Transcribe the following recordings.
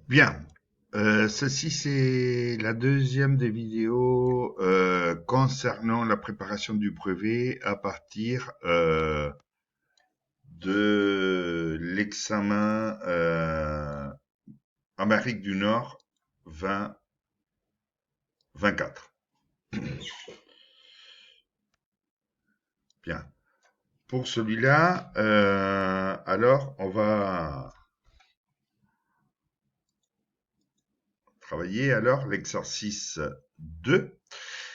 Bien. Ceci, c'est la deuxième des vidéos concernant la préparation du brevet à partir de l'examen Amérique du Nord 2024. Bien. Pour celui-là, alors, on va travailler alors l'exercice 2,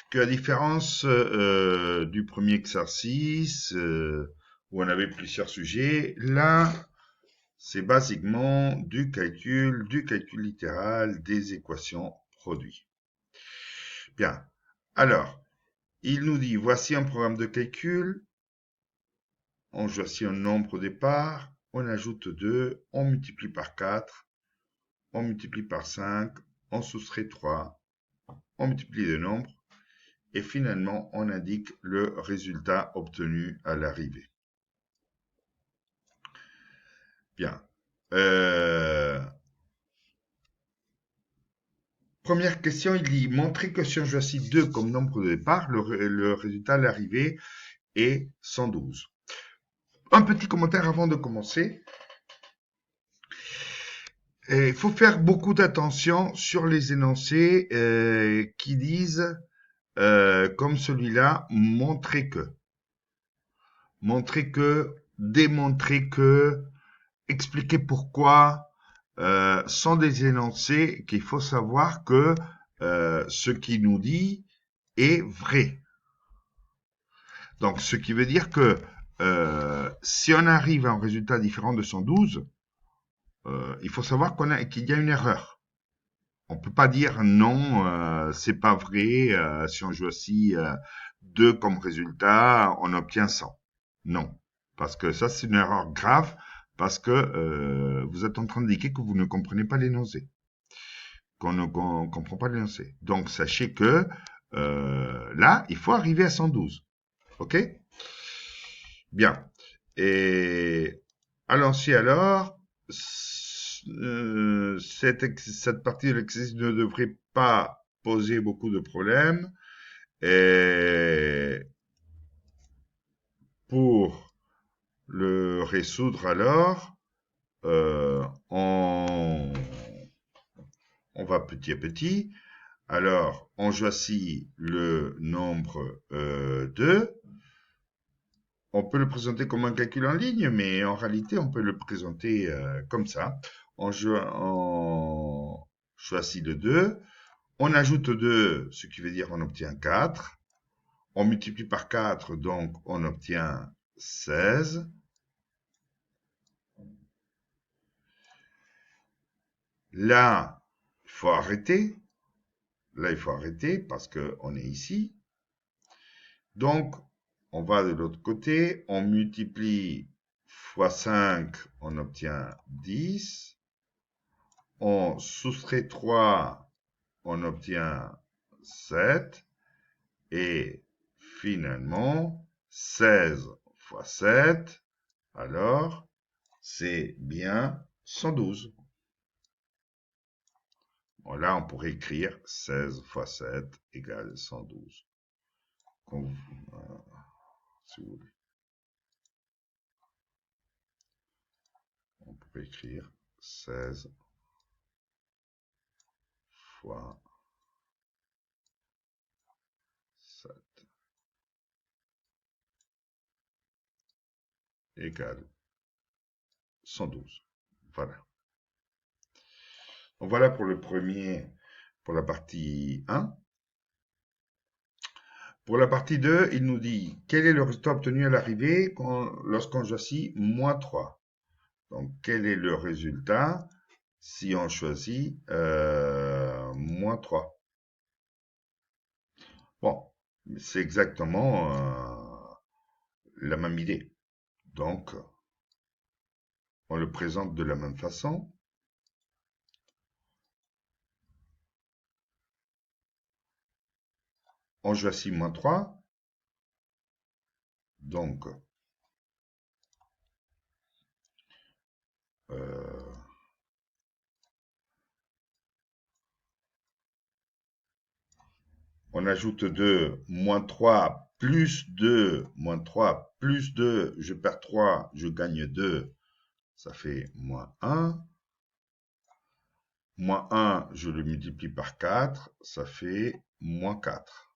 que la différence du premier exercice, où on avait plusieurs sujets, là, c'est basiquement du calcul littéral des équations produits. Bien. Alors, il nous dit, voici un programme de calcul, on choisit un nombre au départ, on ajoute 2, on multiplie par 4, on multiplie par 5, on soustrait 3, on multiplie les nombres, et finalement, on indique le résultat obtenu à l'arrivée. Bien. Première question, il dit, montrer que si on choisit 2 comme nombre de départ, le résultat à l'arrivée est 112. Un petit commentaire avant de commencer. Il faut faire beaucoup d'attention sur les énoncés qui disent, comme celui-là, montrer que. Montrer que, démontrer que, expliquer pourquoi, sont des énoncés qu'il faut savoir que ce qu'il nous dit est vrai. Donc, ce qui veut dire que si on arrive à un résultat différent de 112, il faut savoir qu'il y a une erreur. On peut pas dire non, c'est pas vrai. Si on choisit 2 comme résultat, on obtient 100. Non, parce que ça c'est une erreur grave, parce que vous êtes en train d'indiquer que vous ne comprenez pas l'énoncé, qu'on ne comprend pas l'énoncé. Donc sachez que là, il faut arriver à 112. Ok? Bien. Et allons-y alors. Cette partie de l'exercice ne devrait pas poser beaucoup de problèmes. Et pour le résoudre alors, on va petit à petit. Alors, on choisit le nombre 2. On peut le présenter comme un calcul en ligne, mais en réalité, on peut le présenter comme ça. On choisit le 2. On ajoute 2, ce qui veut dire on obtient 4. On multiplie par 4, donc on obtient 16. Là, il faut arrêter. Là, il faut arrêter parce qu'on est ici. Donc, on va de l'autre côté. On multiplie fois 5, on obtient 10. On soustrait 3, on obtient 7. Et finalement, 16 fois 7, alors, c'est bien 112. Bon, là, on pourrait écrire 16 fois 7 égale 112. Comme, si vous voulez. On pourrait écrire 16 fois 7 égale 112. Voilà. Donc voilà pour le premier, pour la partie 1. Pour la partie 2, il nous dit quel est le résultat obtenu à l'arrivée lorsqu'on choisit moins 3. Donc, quel est le résultat si on choisit moins 3? Bon, c'est exactement la même idée. Donc, on le présente de la même façon. On choisit moins 3. Donc, On ajoute 2, moins 3, plus 2, moins 3, plus 2, je perds 3, je gagne 2, ça fait moins 1. Moins 1, je le multiplie par 4, ça fait moins 4.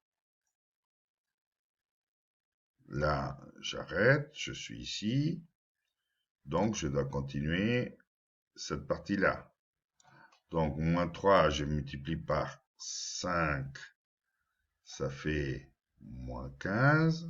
Là, j'arrête, je suis ici. Donc, je dois continuer cette partie-là. Donc, moins 3, je multiplie par 5, ça fait moins 15.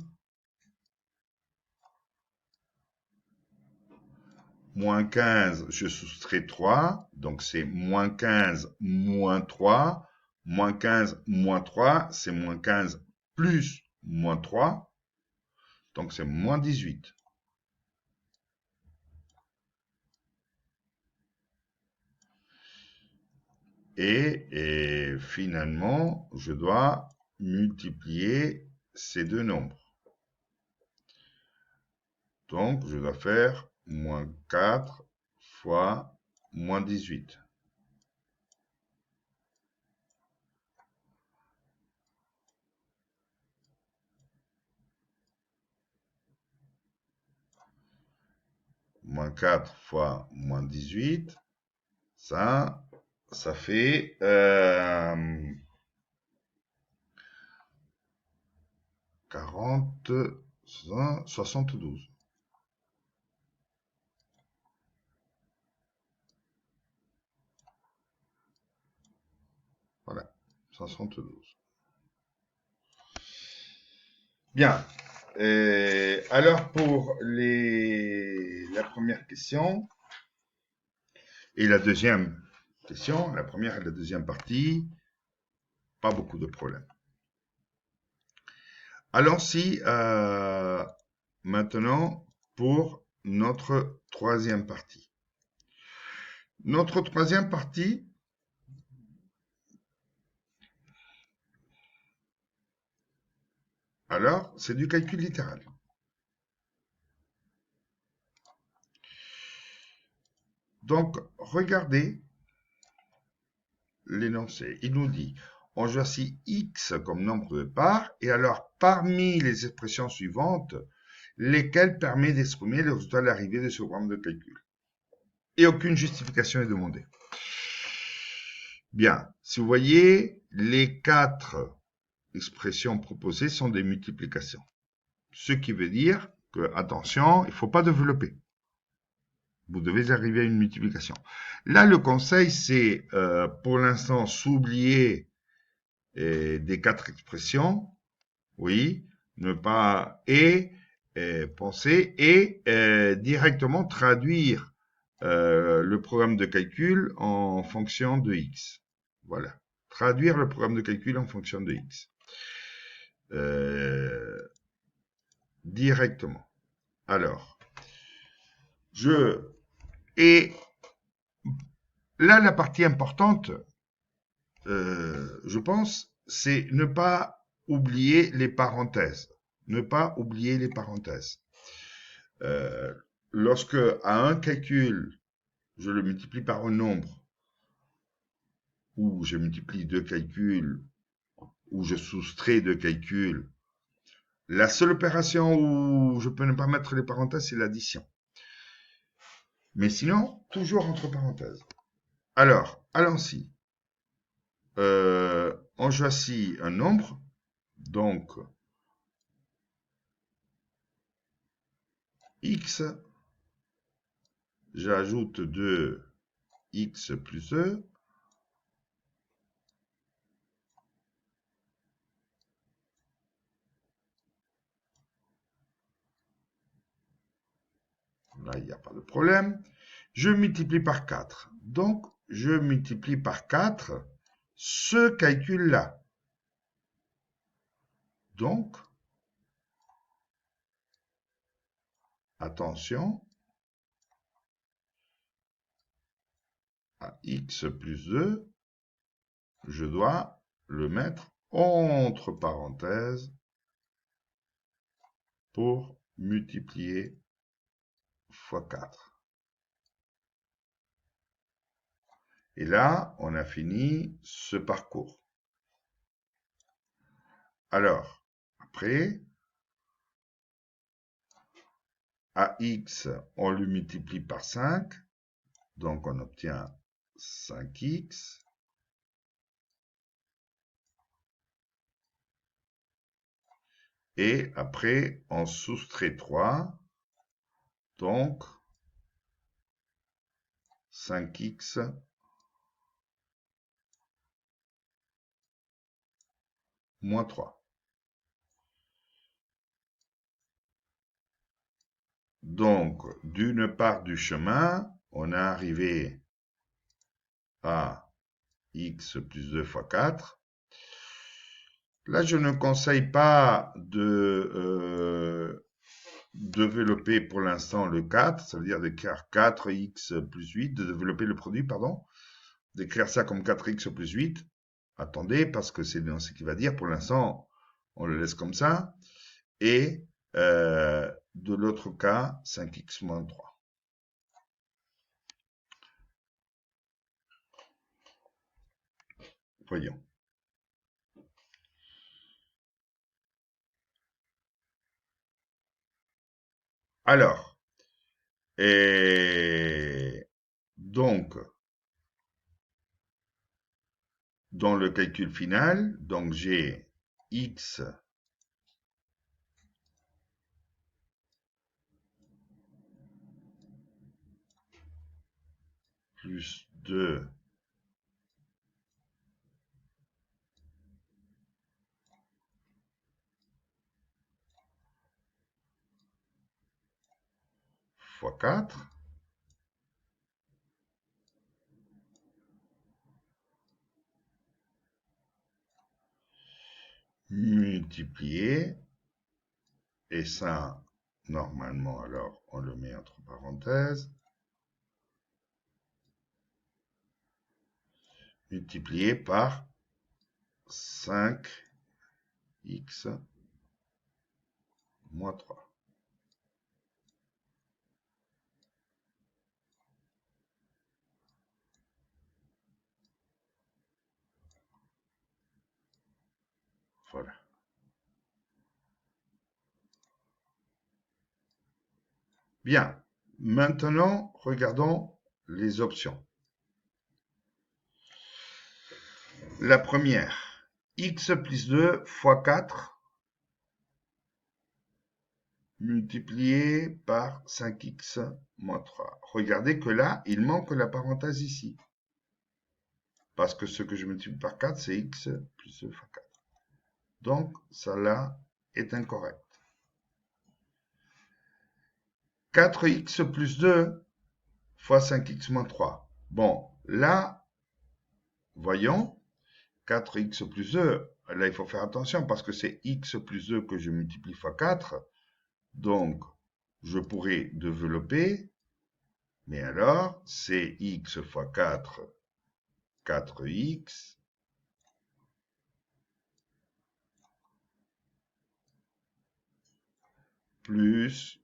Moins 15, je soustrais 3, donc c'est moins 15 moins 3. Moins 15 moins 3, c'est moins 15 plus moins 3, donc c'est moins 18. Et finalement, je dois multiplier ces deux nombres. Donc, je dois faire moins 4 fois moins 18. Moins 4 fois moins 18, ça fait 40, 72. Voilà, 72. Bien. Alors, pour la première question et la deuxième question, la première et la deuxième partie, pas beaucoup de problèmes. Allons-y maintenant pour notre troisième partie. Notre troisième partie, alors, c'est du calcul littéral. Donc, regardez l'énoncé. Il nous dit, on choisit x comme nombre de parts, et alors, parmi les expressions suivantes, lesquelles permettent d'exprimer le résultat de l'arrivée de ce programme de calcul. Et aucune justification est demandée. Bien, si vous voyez, les 4 expressions proposées sont des multiplications. Ce qui veut dire que, attention, il ne faut pas développer. Vous devez arriver à une multiplication. Là, le conseil, c'est pour l'instant s'oublier des 4 expressions. Oui, ne pas penser et directement traduire le programme de calcul en fonction de x. Voilà. Traduire le programme de calcul en fonction de x. Directement. Alors, et là, la partie importante, je pense, c'est ne pas oublier les parenthèses. Ne pas oublier les parenthèses. Lorsque, à un calcul, je le multiplie par un nombre, ou je multiplie deux calculs, ou je soustrais deux calculs, la seule opération où je peux ne pas mettre les parenthèses, c'est l'addition. Mais sinon, toujours entre parenthèses. Alors, allons-y. On choisit un nombre, donc x, j'ajoute 2x plus e, là il n'y a pas de problème, je multiplie par 4, donc je multiplie par 4 ce calcul-là. Donc, attention, à x plus 2, je dois le mettre entre parenthèses pour multiplier fois 4. Et là, on a fini ce parcours. Alors, après, AX, on le multiplie par 5. Donc, on obtient 5X. Et après, on soustrait 3. Donc, 5X moins 3. Donc, d'une part du chemin, on est arrivé à x plus 2 fois 4. Là, je ne conseille pas de développer pour l'instant le 4, ça veut dire d'écrire 4x plus 8, de développer le produit, pardon, d'écrire ça comme 4x plus 8. Attendez, parce que c'est ce qu'il va dire. Pour l'instant, on le laisse comme ça. Et de l'autre cas, 5x moins 3. Voyons. Alors, et donc, dans le calcul final, donc j'ai x plus 2 fois 4 multiplié, et ça, normalement, alors, on le met entre parenthèses, multiplié par 5x moins 3. Voilà. Bien. Maintenant, regardons les options. La première, x plus 2 fois 4 multiplié par 5x moins 3. Regardez que là, il manque la parenthèse ici. Parce que ce que je multiplie par 4, c'est x plus 2 fois 4. Donc, ça là est incorrect. 4x plus 2 fois 5x moins 3. Bon, là, voyons, 4x plus 2, là, il faut faire attention parce que c'est x plus 2 que je multiplie fois 4. Donc, je pourrais développer, mais alors, c'est x fois 4, 4x, plus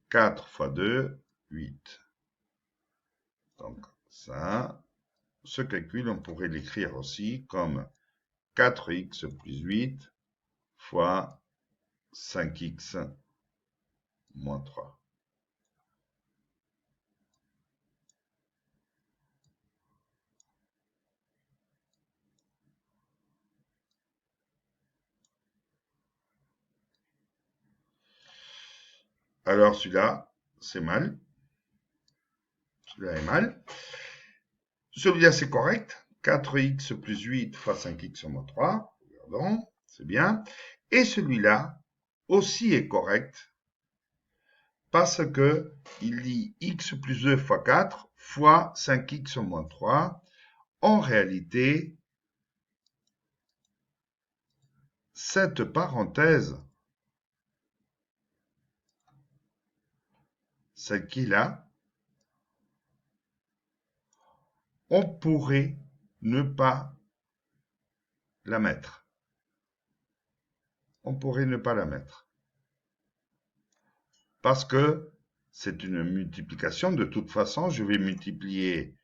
4 fois 2, 8. Donc, ça, ce calcul, on pourrait l'écrire aussi comme 4x plus 8 fois 5x moins 3. Alors, celui-là, c'est mal. Celui-là est mal. Celui-là, c'est correct. 4x plus 8 fois 5x moins 3. Regardons, c'est bien. Et celui-là aussi est correct parce que il dit x plus 2 fois 4 fois 5x moins 3. En réalité, cette parenthèse, celle qui est là, on pourrait ne pas la mettre. On pourrait ne pas la mettre. Parce que c'est une multiplication. De toute façon, je vais multiplier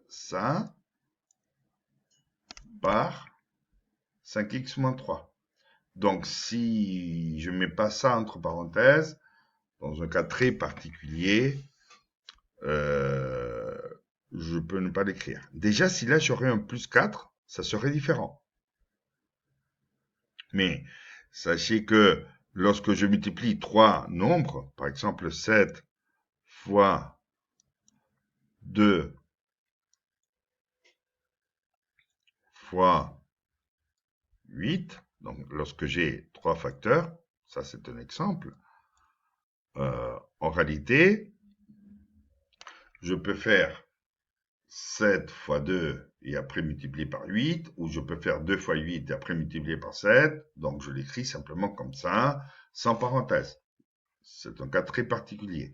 ça par 5x moins 3. Donc, si je ne mets pas ça entre parenthèses, dans un cas très particulier, je peux ne pas l'écrire. Déjà, si là j'aurais un plus 4, ça serait différent. Mais sachez que lorsque je multiplie 3 nombres, par exemple 7 fois 2 fois 8, donc lorsque j'ai 3 facteurs, ça c'est un exemple, en réalité, je peux faire 7 fois 2 et après multiplier par 8, ou je peux faire 2 fois 8 et après multiplier par 7, donc je l'écris simplement comme ça, sans parenthèse. C'est un cas très particulier.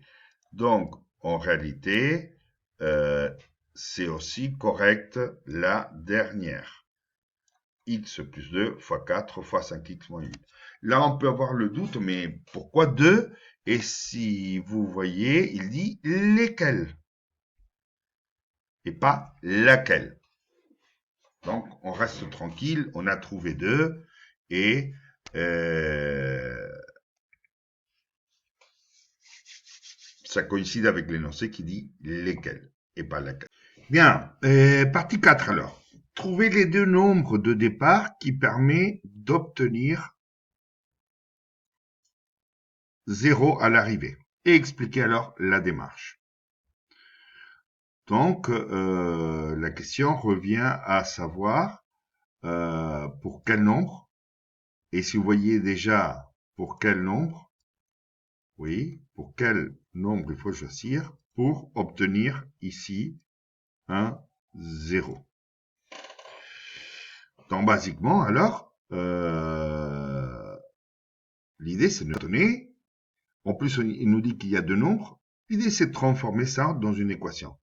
Donc, en réalité, c'est aussi correct la dernière. X plus 2 fois 4 fois 5x moins 8. Là, on peut avoir le doute, mais pourquoi 2? Et si vous voyez, il dit lesquels et pas laquelle. Donc, on reste tranquille, on a trouvé 2 et ça coïncide avec l'énoncé qui dit lesquels et pas laquelle. Bien, partie 4 alors. Trouvez les deux nombres de départ qui permettent d'obtenir 0 à l'arrivée. Et expliquez alors la démarche. Donc, la question revient à savoir pour quel nombre, et si vous voyez déjà pour quel nombre, oui, pour quel nombre il faut choisir pour obtenir ici un 0. Donc, basiquement, alors, l'idée, c'est de donner. En plus, il nous dit qu'il y a deux nombres. L'idée, c'est de transformer ça dans une équation.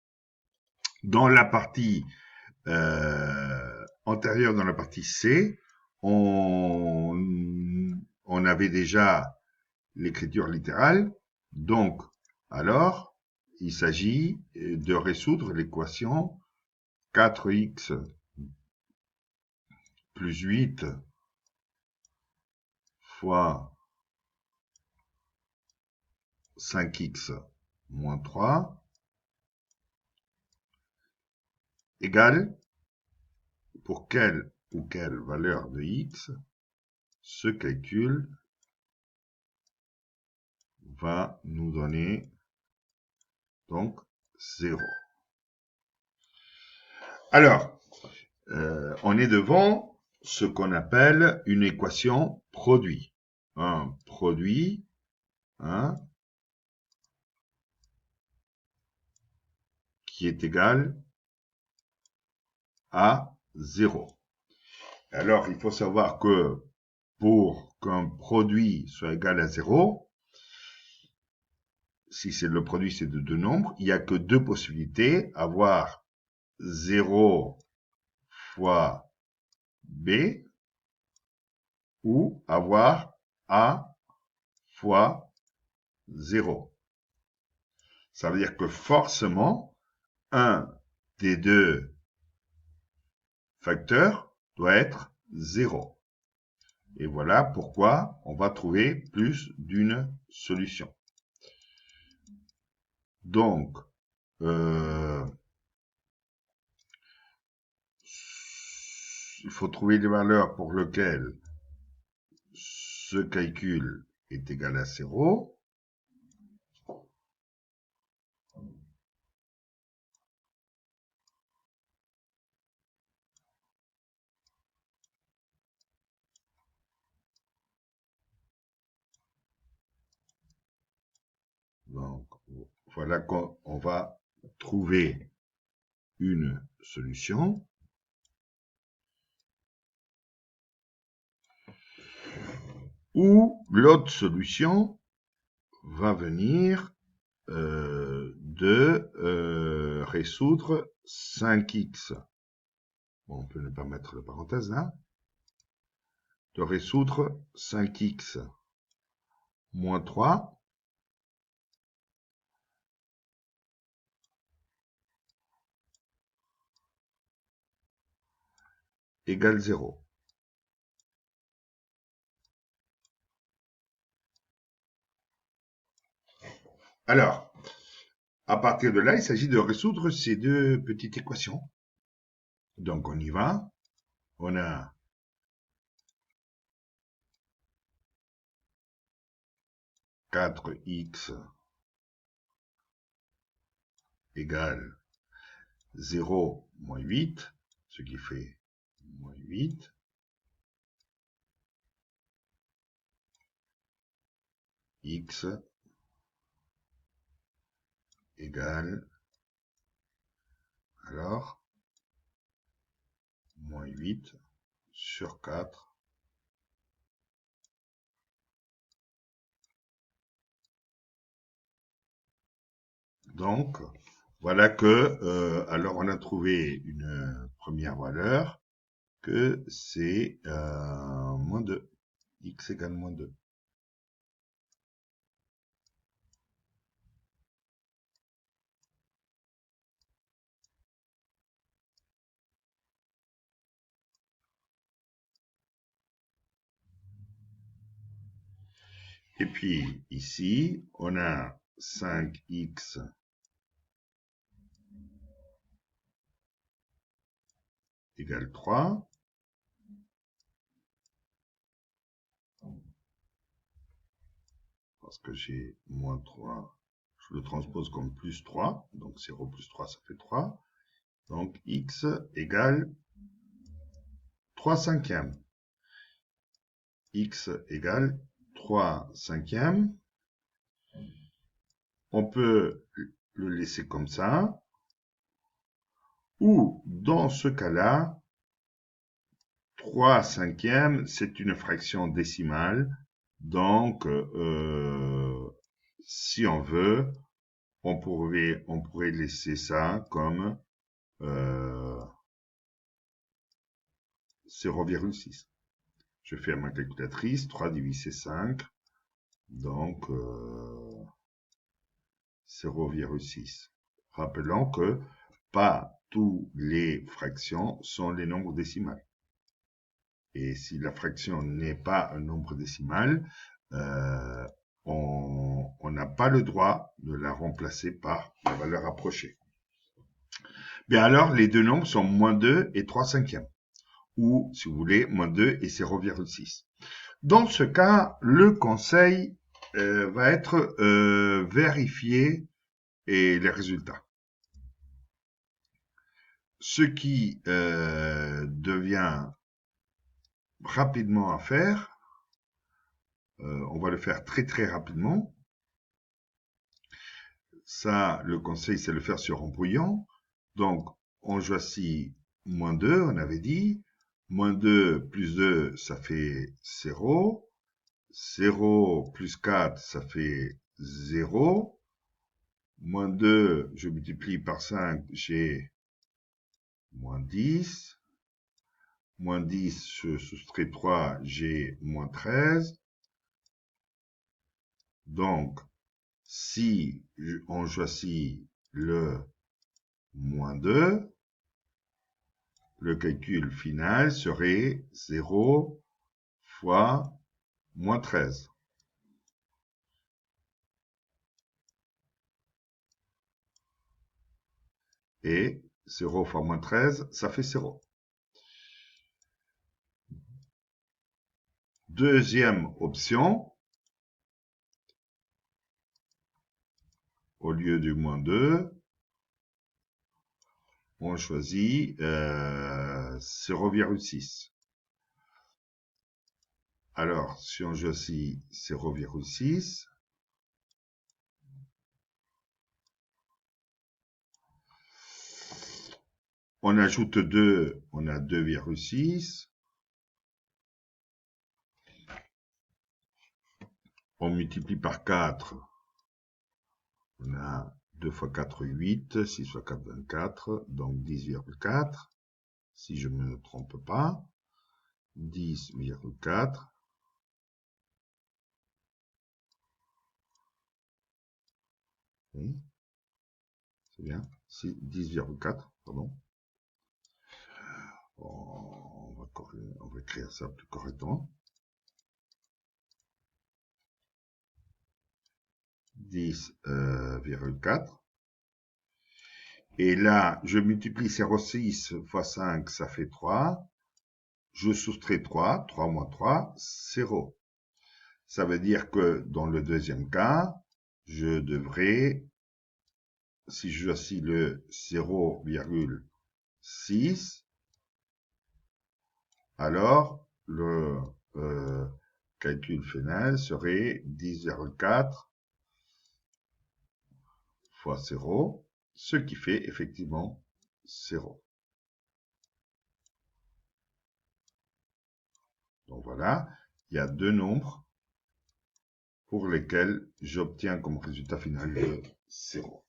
Dans la partie antérieure, dans la partie C, on avait déjà l'écriture littérale. Donc, alors, il s'agit de résoudre l'équation 4x plus 8 fois 5x moins 3 égale, pour quelle ou quelle valeur de x, ce calcul va nous donner donc 0. Alors, on est devant ce qu'on appelle une équation produit. Un produit, hein, qui est égal à 0. Alors, il faut savoir que pour qu'un produit soit égal à 0, si c'est le produit, c'est de deux nombres, il n'y a que deux possibilités, avoir 0 fois B ou avoir A fois 0. Ça veut dire que forcément, un des deux facteurs doit être 0. Et voilà pourquoi on va trouver plus d'une solution. Donc, il faut trouver les valeurs pour lesquelles ce calcul est égal à 0. Donc, voilà qu'on va trouver une solution. Ou l'autre solution va venir de résoudre 5x. Bon, on peut ne pas mettre la parenthèse là. De résoudre 5x moins 3 égale 0. Alors, à partir de là, il s'agit de résoudre ces deux petites équations. Donc, on y va. On a 4x égale 0 moins 8, ce qui fait moins 8. X égale, alors, moins 8 sur 4. Donc, voilà que, alors on a trouvé une première valeur, que c'est moins 2. X égale moins 2. Et puis, ici, on a 5x égale 3. Parce que j'ai moins 3, je le transpose comme plus 3. Donc 0 plus 3, ça fait 3. Donc x égale 3 cinquièmes. X égale 3 cinquièmes. On peut le laisser comme ça. Ou, dans ce cas-là, 3 cinquièmes, c'est une fraction décimale. Donc, si on veut, on pourrait laisser ça comme 0,6. Je fais à ma calculatrice, 3 divisé 5, donc 0,6. Rappelons que pas toutes les fractions sont les nombres décimales. Et si la fraction n'est pas un nombre décimal, on n'a pas le droit de la remplacer par la valeur approchée. Bien alors, les deux nombres sont moins 2 et 3 cinquièmes. Ou, si vous voulez, moins 2 et 0,6. Dans ce cas, le conseil va être vérifié et les résultats. Ce qui devient rapidement à faire, on va le faire très très rapidement. Ça, le conseil, c'est le faire sur Rambouillant. Donc, on choisit moins 2, on avait dit. Moins 2 plus 2, ça fait 0. 0 plus 4, ça fait 0. Moins 2, je multiplie par 5, j'ai moins 10. Moins 10, je soustrais 3, j'ai moins 13. Donc, si on choisit le moins 2, le calcul final serait 0 fois moins 13. Et 0 fois moins 13, ça fait 0. Deuxième option, au lieu du moins 2, on choisit 0,6. Alors, si on choisit 0,6, on ajoute 2, on a 2,6. On multiplie par 4, on a 2 fois 4, 8, 6 fois 4, 24, donc 10,4, si je ne me trompe pas, 10,4. Oui, c'est bien, 10,4, pardon. On on va écrire ça plus correctement. 10,4. Et là, je multiplie 0,6 fois 5, ça fait 3. Je soustrais 3, 3 moins 3, 0. Ça veut dire que dans le deuxième cas, je devrais, si je choisis le 0,6, alors le calcul final serait 10,4 fois 0, ce qui fait effectivement 0. Donc voilà, il y a deux nombres pour lesquels j'obtiens comme résultat final le 0.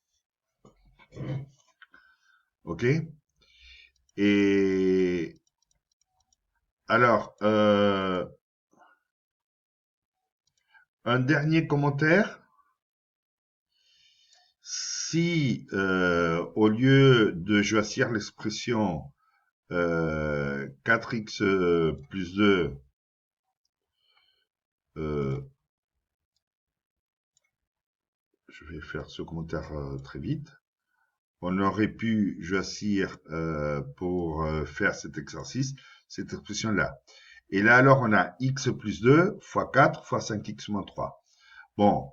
OK? Et alors, un dernier commentaire. Si au lieu de choisir l'expression 4x plus 2, je vais faire ce commentaire très vite, on aurait pu choisir pour faire cet exercice, cette expression-là. Et là, alors, on a x plus 2 fois 4 fois 5x moins 3. Bon,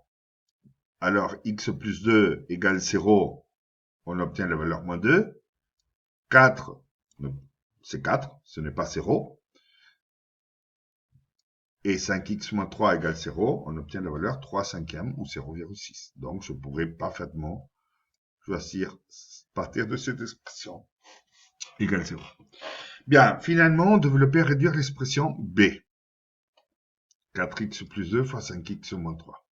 alors x plus 2 égale 0, on obtient la valeur moins 2. 4, c'est 4, ce n'est pas 0. Et 5x moins 3 égale 0, on obtient la valeur 3 cinquièmes ou 0,6. Donc, je pourrais parfaitement choisir partir de cette expression égale 0. Bien, finalement, développer et réduire l'expression B. 4x plus 2 fois 5x moins 3.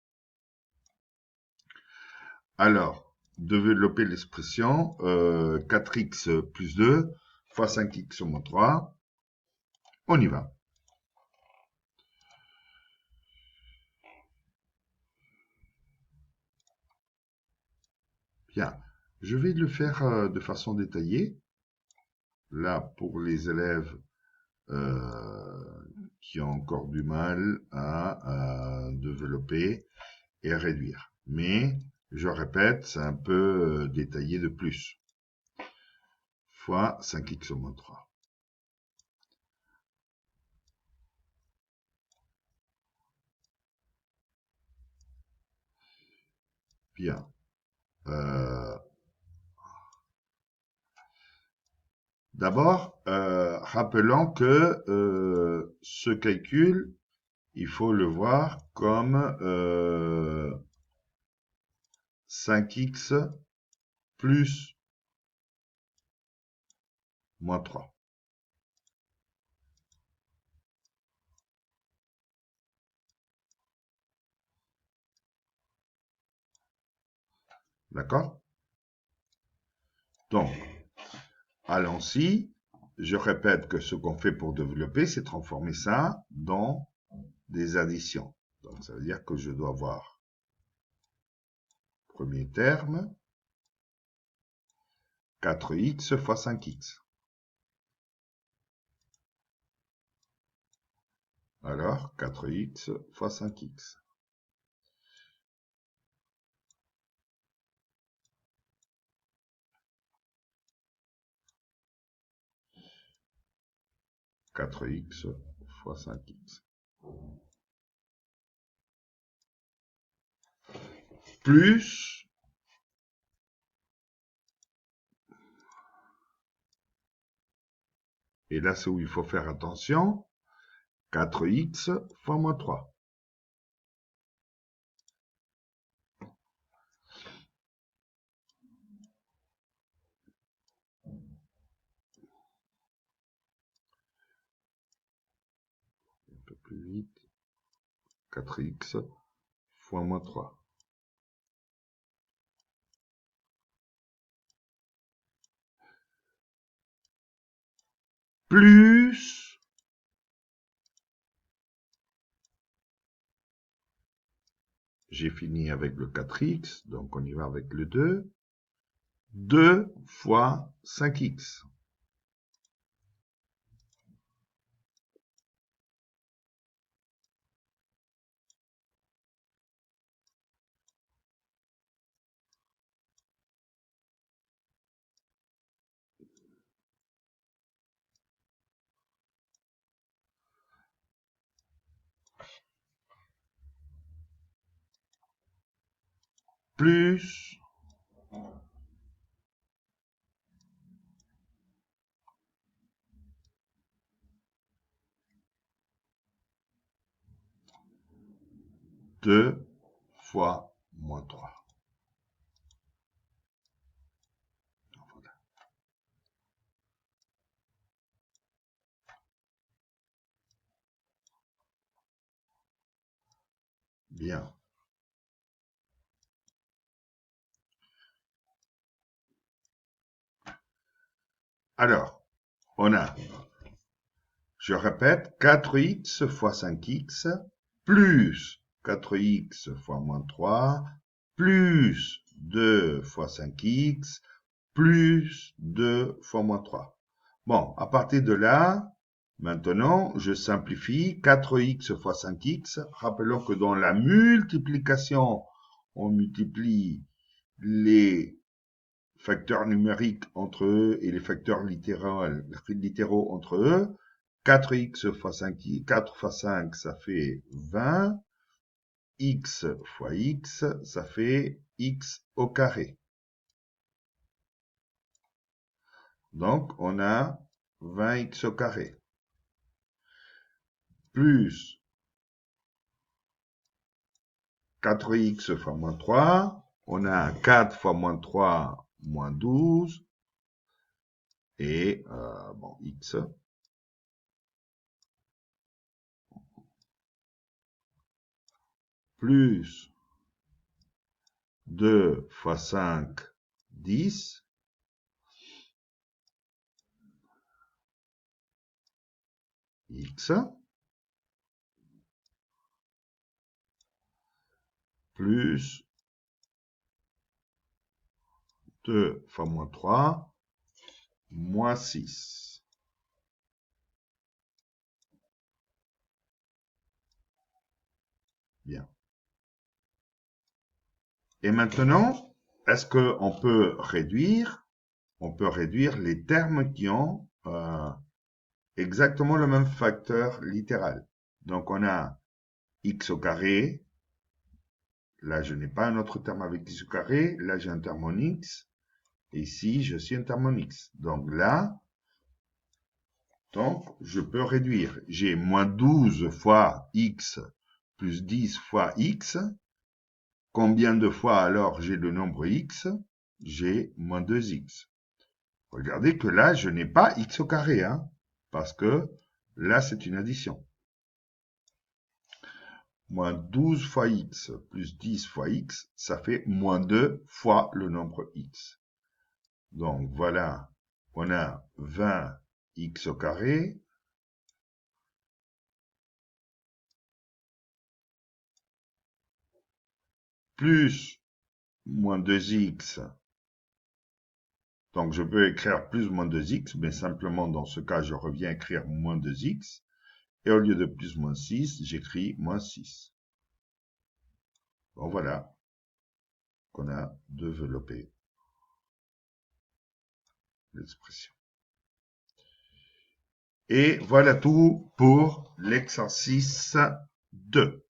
Alors, développer l'expression 4x plus 2 fois 5x moins 3. On y va. Bien, je vais le faire de façon détaillée. Là, pour les élèves qui ont encore du mal à développer et à réduire. Mais, je répète, c'est un peu détaillé de plus. Fois 5x au moins 3. Bien. D'abord, rappelons que ce calcul, il faut le voir comme 5x plus moins 3. D'accord? Donc, allons-y. Je répète que ce qu'on fait pour développer, c'est transformer ça dans des additions. Donc, ça veut dire que je dois avoir premier terme, 4x fois 5x. Alors, 4x fois 5x. « 4x fois 5x. Plus, et là c'est où il faut faire attention, 4x fois moins 3. Un peu plus vite. 4x fois moins 3. Plus, j'ai fini avec le 4x, donc on y va avec le 2. 2 fois 5x. plus 2 fois moins 3. Voilà. Bien. Alors, on a, je répète, 4x fois 5x plus 4x fois moins 3 plus 2 fois 5x plus 2 fois moins 3. Bon, à partir de là, maintenant, je simplifie 4x fois 5x. Rappelons que dans la multiplication, on multiplie les facteurs numériques entre eux et les facteurs littéraux entre eux. 4x fois 5, 4 fois 5, ça fait 20. X fois x, ça fait x au carré. Donc, on a 20x au carré. Plus 4x fois moins 3. On a 4 fois moins 3, moins 12. Et, bon, x. Plus 2 fois 5, 10. X. Plus 2 fois moins 3, moins 6. Bien. Et maintenant, est-ce qu'on peut réduire? On peut réduire les termes qui ont exactement le même facteur littéral. Donc, on a x au carré. Là, je n'ai pas un autre terme avec x au carré. Là, j'ai un terme en x. Et ici, je suis un terme en x. Donc là, je peux réduire. J'ai moins 12 fois x plus 10 fois x. Combien de fois alors j'ai le nombre x? J'ai moins 2x. Regardez que là, je n'ai pas x au carré, hein, parce que là, c'est une addition. Moins 12 fois x plus 10 fois x, ça fait moins 2 fois le nombre x. Donc voilà, on a 20x au carré plus moins 2x. Donc je peux écrire plus moins 2x, mais simplement dans ce cas, je reviens écrire moins 2x. Et au lieu de plus moins 6, j'écris moins 6. Bon voilà, qu'on a développé l'expression. Et voilà tout pour l'exercice 2.